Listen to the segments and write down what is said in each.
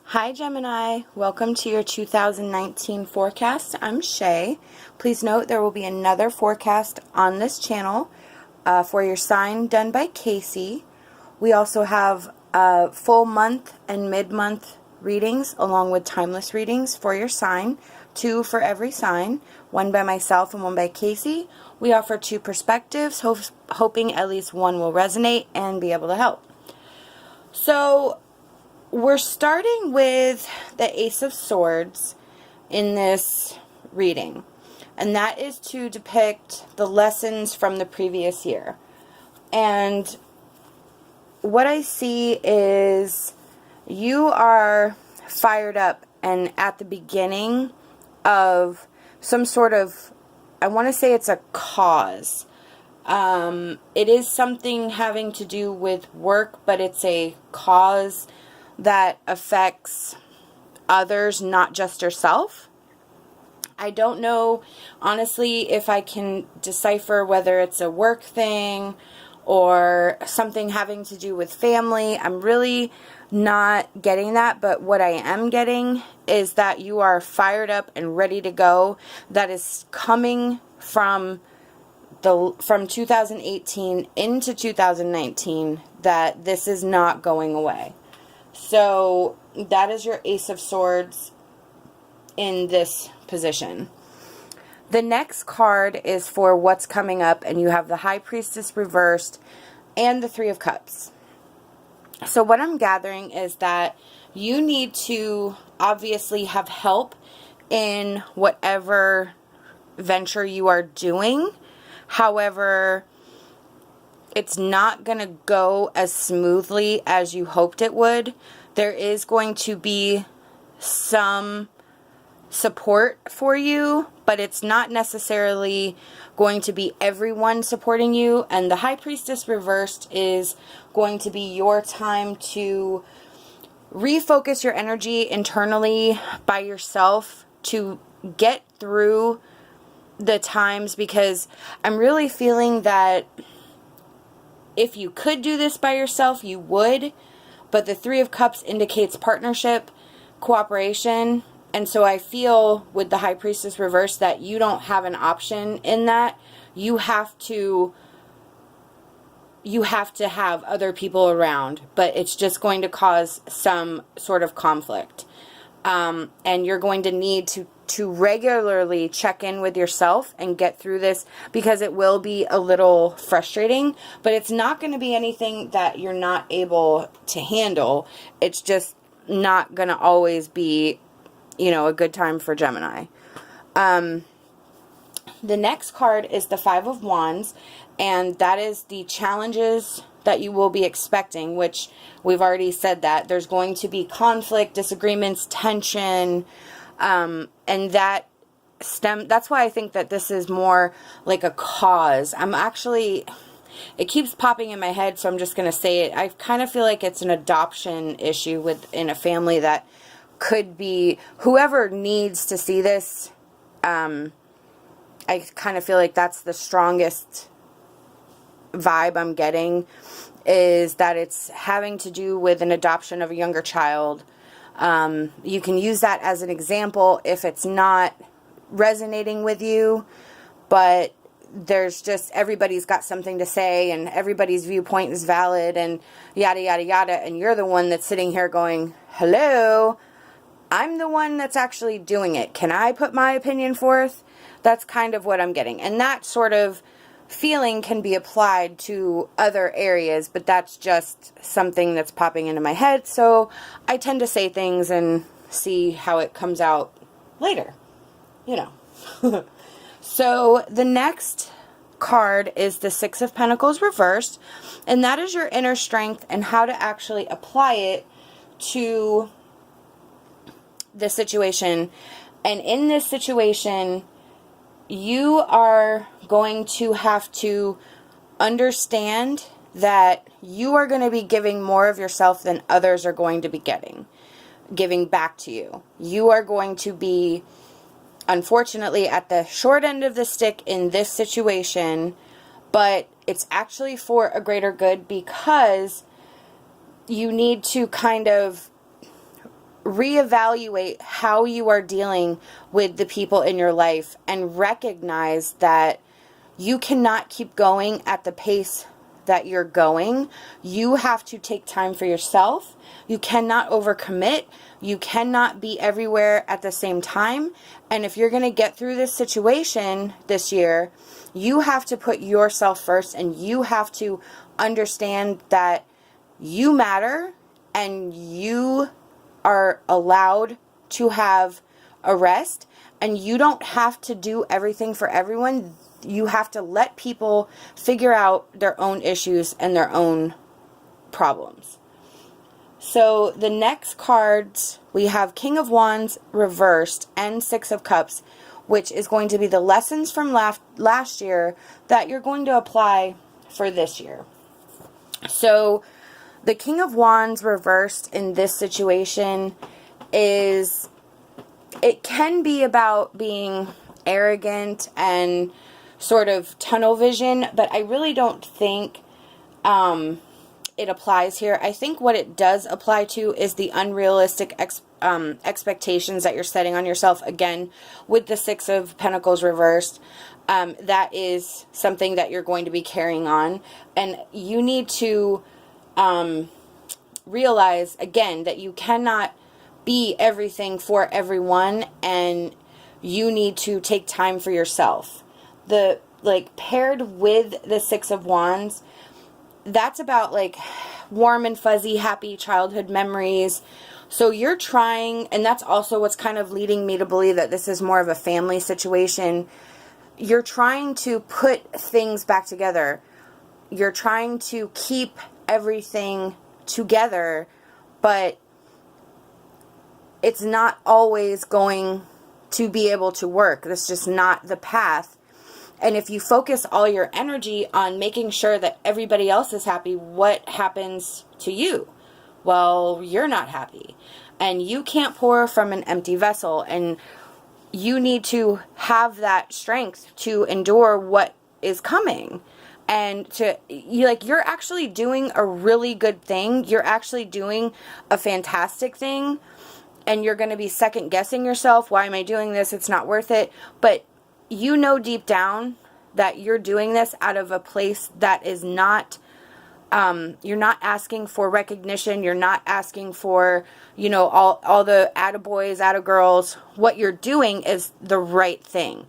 Hi Gemini, welcome to your 2019 forecast. I'm Shae. Please note there will be another forecast on this channel for your sign done by Kacee. We also have full month and mid-month readings along with timeless readings for your sign, 2 for every sign, 1 by myself and 1 by Kacee. We offer 2 perspectives, hoping at least one will resonate and be able to help. So we're starting with the Ace of Swords in this reading, and that is to depict the lessons from the previous year. And what I see is you are fired up and at the beginning of some sort of, I want to say it's a cause. It is something having to do with work, but it's a cause that affects others, not just yourself. I don't know, honestly, if I can decipher whether it's a work thing or something having to do with family. I'm really not getting that, but what I am getting is that you are fired up and ready to go. That is coming from 2018 into 2019, that this is not going away. So that is your Ace of Swords in this position. The next card is for what's coming up, and you have the High Priestess reversed and the Three of Cups. So what I'm gathering is that you need to obviously have help in whatever venture you are doing. However, it's not going to go as smoothly as you hoped it would. There is going to be some support for you, but it's not necessarily going to be everyone supporting you. And the High Priestess reversed is going to be your time to refocus your energy internally by yourself to get through the times, because I'm really feeling that if you could do this by yourself, you would, but the Three of Cups indicates partnership, cooperation, and so I feel with the High Priestess reverse that you don't have an option in that. You have to have other people around, but it's just going to cause some sort of conflict. And you're going to need to regularly check in with yourself and get through this, because it will be a little frustrating, but it's not going to be anything that you're not able to handle. It's just not going to always be, a good time for Gemini. The next card is the Five of Wands, and that is the challenges that you will be expecting, which we've already said that there's going to be conflict, disagreements, tension, and that's why I think that this is more like a cause. It keeps popping in my head, so I'm just going to say it. I kind of feel like it's an adoption issue within a family that could be, whoever needs to see this, I kind of feel like that's the strongest vibe I'm getting, is that it's having to do with an adoption of a younger child. You can use that as an example if it's not resonating with you, but there's just, everybody's got something to say and everybody's viewpoint is valid and yada yada yada, and you're the one that's sitting here going, hello, I'm the one that's actually doing it. Can I put my opinion forth? That's kind of what I'm getting. And that sort of feeling can be applied to other areas, but that's just something that's popping into my head. So I tend to say things and see how it comes out later, So the next card is the Six of Pentacles reversed, and that is your inner strength and how to actually apply it to the situation. And in this situation, you are going to have to understand that you are going to be giving more of yourself than others are going to be giving back to you. You are going to be, unfortunately, at the short end of the stick in this situation, but it's actually for a greater good, because you need to kind of reevaluate how you are dealing with the people in your life and recognize that you cannot keep going at the pace that you're going. You have to take time for yourself. You cannot overcommit. You cannot be everywhere at the same time. And if you're going to get through this situation this year, you have to put yourself first, and you have to understand that you matter and you are allowed to have a rest, and you don't have to do everything for everyone. You have to let people figure out their own issues and their own problems. So the next cards, we have King of Wands reversed and Six of Cups, which is going to be the lessons from last year that you're going to apply for this year. So the King of Wands reversed in this situation is, it can be about being arrogant and sort of tunnel vision, but I really don't think it applies here. I think what it does apply to is the unrealistic expectations that you're setting on yourself. Again, with the Six of Pentacles reversed, that is something that you're going to be carrying on, and you need to realize again that you cannot be everything for everyone, and you need to take time for yourself. The paired with the Six of Wands, that's about like warm and fuzzy, happy childhood memories. So you're trying, and that's also what's kind of leading me to believe that this is more of a family situation. You're trying to put things back together. You're trying to keep everything together, but it's not always going to be able to work. That's just not the path. And if you focus all your energy on making sure that everybody else is happy, what happens to you? Well, you're not happy. And you can't pour from an empty vessel. And you need to have that strength to endure what is coming. And you're actually doing a really good thing. You're actually doing a fantastic thing. And you're going to be second guessing yourself. Why am I doing this? It's not worth it. But you know deep down that you're doing this out of a place that is not, you're not asking for recognition. You're not asking for, all the attaboys, attagirls. What you're doing is the right thing.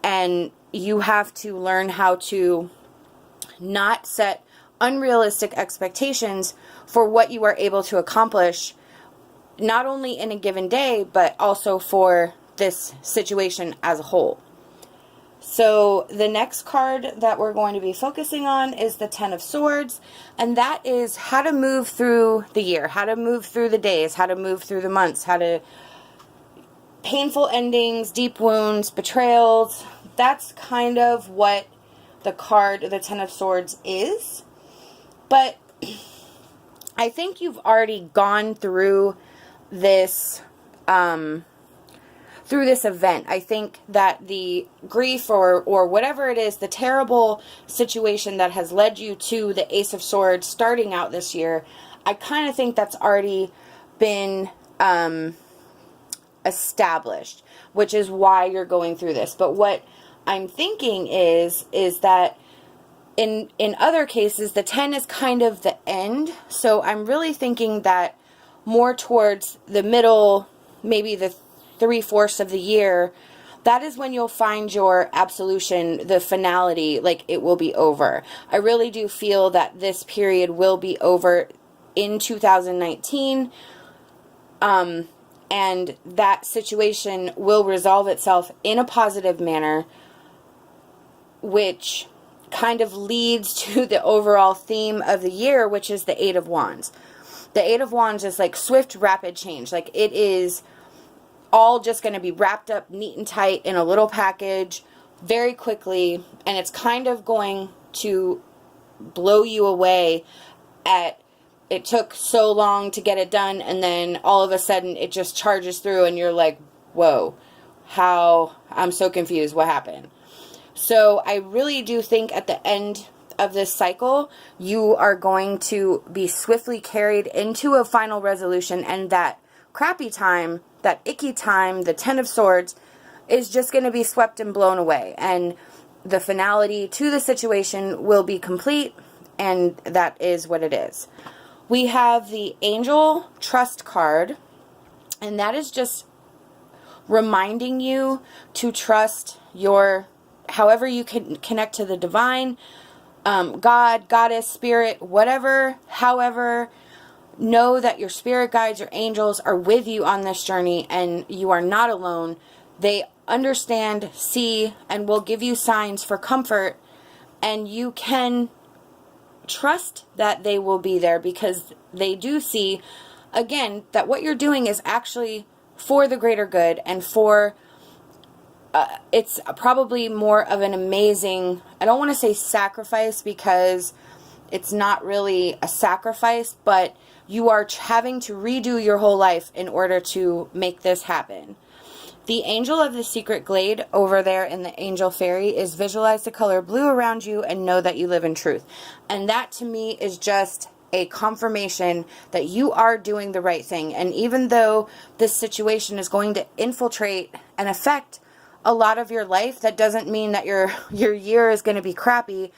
And you have to learn how to not set unrealistic expectations for what you are able to accomplish, not only in a given day, but also for this situation as a whole. So the next card that we're going to be focusing on is the Ten of Swords, and that is how to move through the year, how to move through the days, how to move through the months, how to painful endings, deep wounds, betrayals. That's kind of what the card, the Ten of Swords, is. But I think you've already gone through this event. I think that the grief or whatever it is, the terrible situation that has led you to the Ace of Swords starting out this year, I kind of think that's already been established, which is why you're going through this. But what I'm thinking is that in other cases, the 10 is kind of the end. So I'm really thinking that more towards the middle, maybe the 3/4 of the year, that is when you'll find your absolution, the finality, like it will be over. I really do feel that this period will be over in 2019, and that situation will resolve itself in a positive manner, which kind of leads to the overall theme of the year, which is the Eight of Wands. The Eight of Wands is like swift, rapid change. Like it is all just going to be wrapped up neat and tight in a little package very quickly, and it's kind of going to blow you away at it took so long to get it done, and then all of a sudden it just charges through and you're like, whoa, I'm so confused, what happened? So I really do think at the end of this cycle, you are going to be swiftly carried into a final resolution, and that crappy time, that icky time, the Ten of Swords, is just going to be swept and blown away, and the finality to the situation will be complete, and that is what it is. We have the Angel Trust card, and that is just reminding you to trust your, however you can connect to the divine, God, Goddess, Spirit, whatever, however, know that your spirit guides, your angels are with you on this journey, and you are not alone. They understand, see, and will give you signs for comfort, and you can trust that they will be there, because they do see, again, that what you're doing is actually for the greater good, and for it's probably more of an amazing, I don't want to say sacrifice, because it's not really a sacrifice, but you are having to redo your whole life in order to make this happen. The Angel of the Secret Glade over there in the Angel Fairy is visualize the color blue around you and know that you live in truth. And that to me is just a confirmation that you are doing the right thing. And even though this situation is going to infiltrate and affect a lot of your life, that doesn't mean that your year is going to be crappy.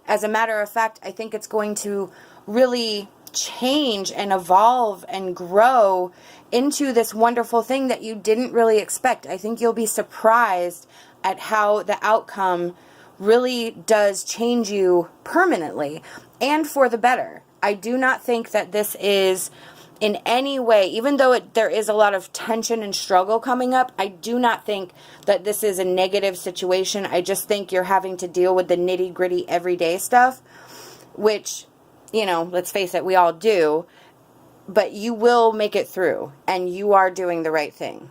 As a matter of fact, I think it's going to really change and evolve and grow into this wonderful thing that you didn't really expect. I think you'll be surprised at how the outcome really does change you permanently and for the better. I do not think that this is in any way, even though there is a lot of tension and struggle coming up, I do not think that this is a negative situation. I just think you're having to deal with the nitty-gritty everyday stuff, which, you know, let's face it, we all do, but you will make it through, and you are doing the right thing.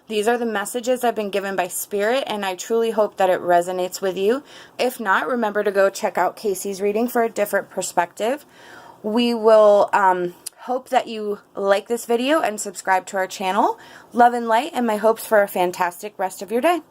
These are the messages I've been given by Spirit, and I truly hope that it resonates with you. If not, remember to go check out Kacey's reading for a different perspective. We will hope that you like this video and subscribe to our channel. Love and light, and my hopes for a fantastic rest of your day.